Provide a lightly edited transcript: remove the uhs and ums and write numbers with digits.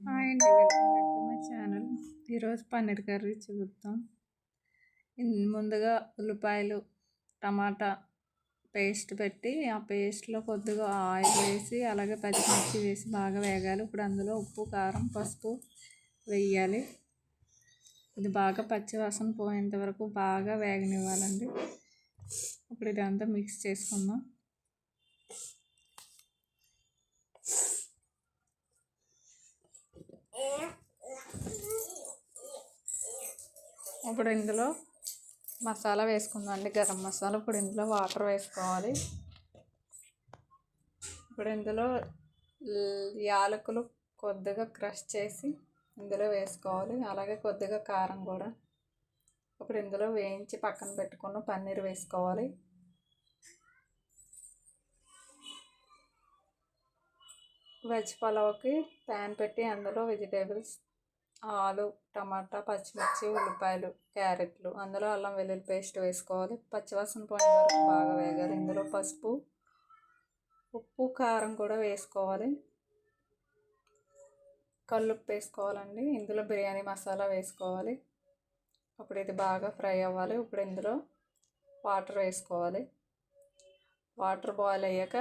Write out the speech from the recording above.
Hi అండి, welcome back to my channel. ఈరోజు paneer curry చూద్దాం. ముందుగా ఉల్లిపాయలు, టమాటా పేస్ట్ పెట్టి ఆ పేస్ట్లో కొద్దిగా ఆయిల్ వేసి అలాగే పచ్చిమిర్చి వేసి బాగా వేగాలి. ఇప్పుడు అందులో ఉప్పు, కారం, పసుపు వేయాలి. ఇది బాగా పచ్చివాసన పోయేంత వరకు బాగా వేగనివ్వాలండి. ఇప్పుడు ఇదంతా మిక్స్ చేసుకుందాం. ఇప్పుడు ఇందులో మసాలా వేసుకుందాం అండి, గరం మసాలా. ఇప్పుడు ఇందులో వాటర్ వేసుకోవాలి. ఇప్పుడు ఇందులో యాలకులు కొద్దిగా క్రష్ చేసి ఇందులో వేసుకోవాలి. అలాగే కొద్దిగా కారం కూడా. ఇప్పుడు ఇందులో వేయించి పక్కన పెట్టుకున్న పన్నీర్ వేసుకోవాలి. వెజ్ పలావ్కి ప్యాన్ పెట్టి అందులో వెజిటేబుల్స్, ఆలు, టమాటా, పచ్చిమిర్చి, ఉల్లిపాయలు, క్యారెట్లు, అందులో అల్లం వెల్లుల్లి పేస్ట్ వేసుకోవాలి. పచ్చివాసన పోయిన వరకు బాగా వేగాలి. ఇందులో పసుపు, ఉప్పు, కారం కూడా వేసుకోవాలి. కల్లుప్పు వేసుకోవాలండి. ఇందులో బిర్యానీ మసాలా వేసుకోవాలి. అప్పుడు ఇది బాగా ఫ్రై అవ్వాలి. ఇప్పుడు ఇందులో వాటర్ వేసుకోవాలి. వాటర్ బాయిల్ అయ్యాక